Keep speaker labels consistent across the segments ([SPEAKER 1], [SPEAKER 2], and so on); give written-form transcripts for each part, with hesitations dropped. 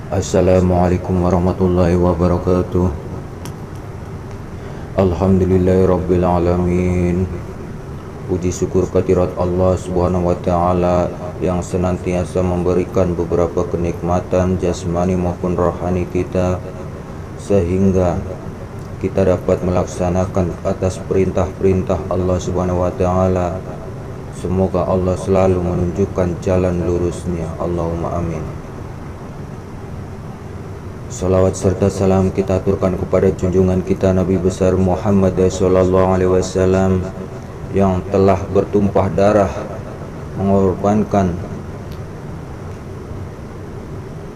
[SPEAKER 1] Assalamualaikum warahmatullahi wabarakatuh. Alhamdulillahirabbil alamin. Puji syukur kehadirat Allah Subhanahu wa taala yang senantiasa memberikan beberapa kenikmatan jasmani maupun rohani kita sehingga kita dapat melaksanakan atas perintah-perintah Allah Subhanahu wa taala. Semoga Allah selalu menunjukkan jalan lurusnya. Allahumma amin. Salawat serta salam kita aturkan kepada junjungan kita Nabi besar Muhammad sallallahu alaihi wasallam yang telah bertumpah darah mengorbankan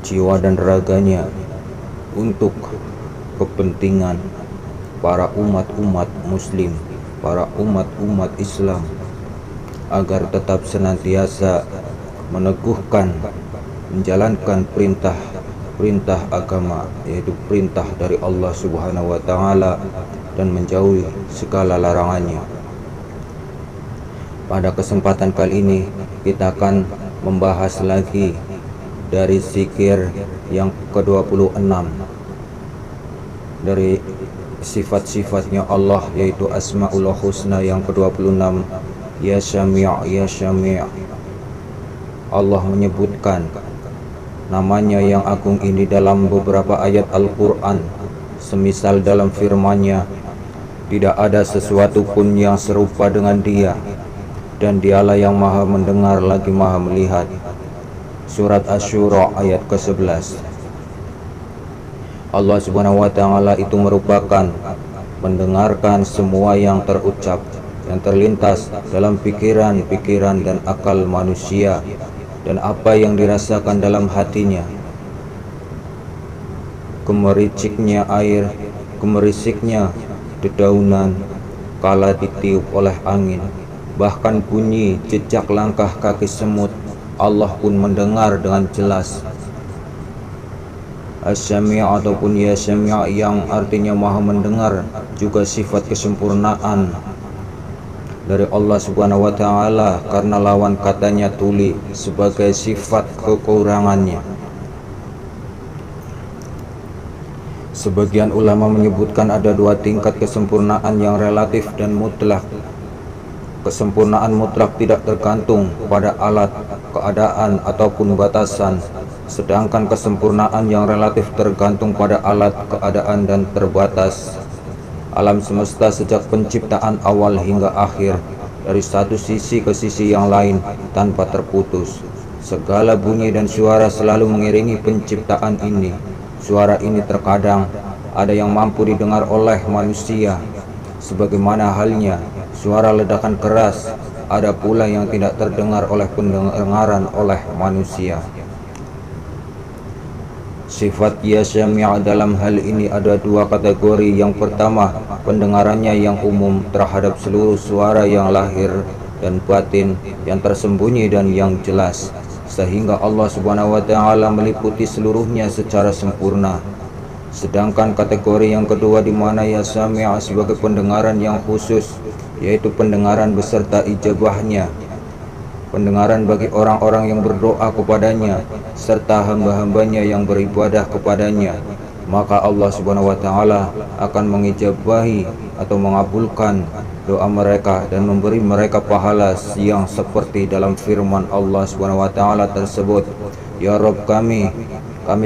[SPEAKER 1] jiwa dan raganya untuk kepentingan para umat-umat muslim, para umat-umat Islam agar tetap senantiasa meneguhkan menjalankan perintah agama, yaitu perintah dari Allah Subhanahu wa taala, dan menjauhi segala larangannya. Pada kesempatan kali ini kita akan membahas lagi dari zikir yang ke-26 dari sifat-sifatnya Allah, yaitu Asmaul Husna yang ke-26. Ya Syami', Ya Syami'. Allah menyebutkan namanya yang agung ini dalam beberapa ayat Al-Quran, semisal dalam firman-Nya, tidak ada sesuatu pun yang serupa dengan Dia, dan Dialah yang maha mendengar lagi maha melihat. Surat Asy-Syura ayat ke-11. Allah Subhanahu wa taala itu merupakan mendengarkan semua yang terucap, yang terlintas dalam pikiran dan akal manusia, dan apa yang dirasakan dalam hatinya. Gemericiknya air, gemerisiknya dedaunan kala ditiup oleh angin, bahkan bunyi jejak langkah kaki semut, Allah pun mendengar dengan jelas. As-Sami' ataupun Ya Sami' yang artinya maha mendengar juga sifat kesempurnaan dari Allah Subhanahu wa taala, karena lawan katanya tuli sebagai sifat kekurangannya. Sebagian ulama menyebutkan ada dua tingkat kesempurnaan yang relatif dan mutlak. Kesempurnaan mutlak tidak tergantung pada alat, keadaan ataupun batasan, sedangkan kesempurnaan yang relatif tergantung pada alat, keadaan dan terbatas. Alam semesta sejak penciptaan awal hingga akhir, dari satu sisi ke sisi yang lain tanpa terputus. Segala bunyi dan suara selalu mengiringi penciptaan ini. Suara ini terkadang ada yang mampu didengar oleh manusia, sebagaimana halnya suara ledakan keras, ada pula yang tidak terdengar oleh pendengaran oleh manusia. Sifat Ya Sami' dalam hal ini ada dua kategori. Yang pertama, pendengarannya yang umum terhadap seluruh suara yang lahir dan batin, yang tersembunyi dan yang jelas, sehingga Allah Subhanahu wa taala meliputi seluruhnya secara sempurna. Sedangkan kategori yang kedua, di mana Ya Sami' sebagai pendengaran yang khusus, yaitu pendengaran beserta ijabahnya, pendengaran bagi orang-orang yang berdoa kepadanya serta hamba-hambanya yang beribadah kepadanya, maka Allah Subhanahu wa taala akan mengijabahi atau mengabulkan doa mereka dan memberi mereka pahala yang seperti dalam firman Allah Subhanahu wa taala tersebut, Ya Rabb kami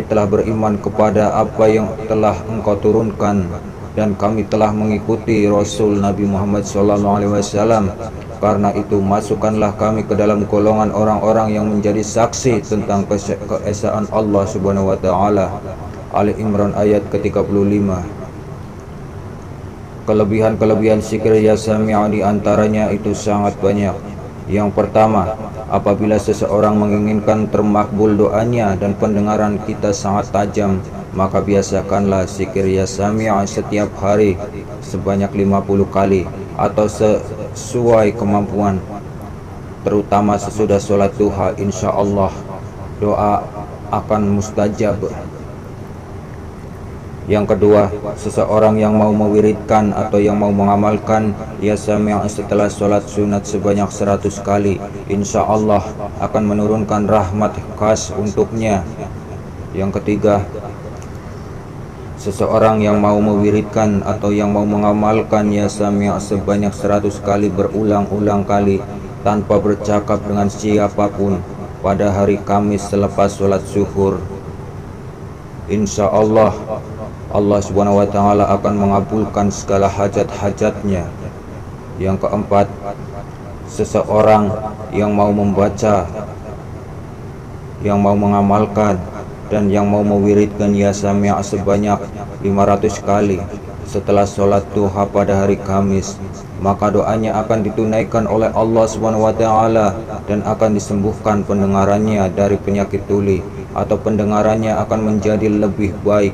[SPEAKER 1] telah beriman kepada apa yang telah Engkau turunkan, dan kami telah mengikuti Rasul Nabi Muhammad SAW. Karena itu masukkanlah kami ke dalam golongan orang-orang yang menjadi saksi tentang keesaan Allah Subhanahu wa taala. Ali Imran ayat ke-35. Kelebihan-kelebihan zikir Ya Sami' di antaranya itu sangat banyak. Yang pertama, apabila seseorang menginginkan termakbul doanya dan pendengaran kita sangat tajam, maka biasakanlah zikir Ya Sami' setiap hari sebanyak 50 kali atau sesuai kemampuan, terutama sesudah sholat duha. Insya Allah doa akan mustajab. Yang kedua, seseorang yang mau mewiridkan atau yang mau mengamalkan Ya Sami' setelah sholat sunat sebanyak 100 kali, insya Allah akan menurunkan rahmat khas untuknya Yang ketiga, seseorang yang mau mewiridkan atau yang mau mengamalkan ya sami' sebanyak 100 kali berulang-ulang kali tanpa bercakap dengan siapapun pada hari Kamis selepas sholat zuhur, insya Allah Allah Subhanahu wa Ta'ala akan mengabulkan segala hajat-hajatnya. Yang keempat, seseorang yang mau membaca, yang mau mengamalkan, dan yang mau mewiridkan ya sami' sebanyak 500 kali setelah sholat duha pada hari Kamis, maka doanya akan ditunaikan oleh Allah Subhanahu wa Ta'ala dan akan disembuhkan pendengarannya dari penyakit tuli atau pendengarannya akan menjadi lebih baik.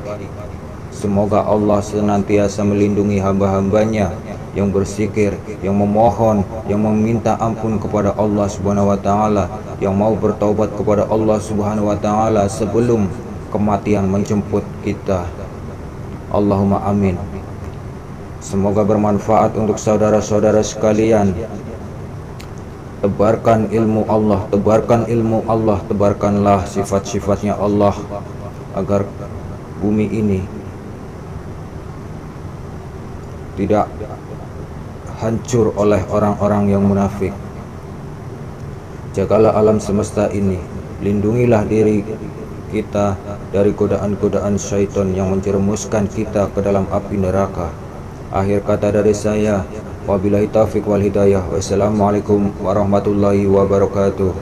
[SPEAKER 1] Semoga Allah senantiasa melindungi hamba-hambanya yang berzikir, yang memohon, yang meminta ampun kepada Allah Subhanahu wa Ta'ala, yang mau bertaubat kepada Allah Subhanahu wa Ta'ala sebelum kematian menjemput kita. Allahumma amin. Semoga bermanfaat untuk saudara-saudara sekalian. Tebarkan ilmu Allah, tebarkan ilmu Allah, tebarkanlah sifat-sifatnya Allah agar bumi ini tidak hancur oleh orang-orang yang munafik. Jagalah alam semesta ini, lindungilah diri kita dari godaan-godaan syaitan yang menjerumuskan kita ke dalam api neraka. Akhir kata dari saya, wabillahi taufiq wal hidayah. Wassalamualaikum warahmatullahi wabarakatuh.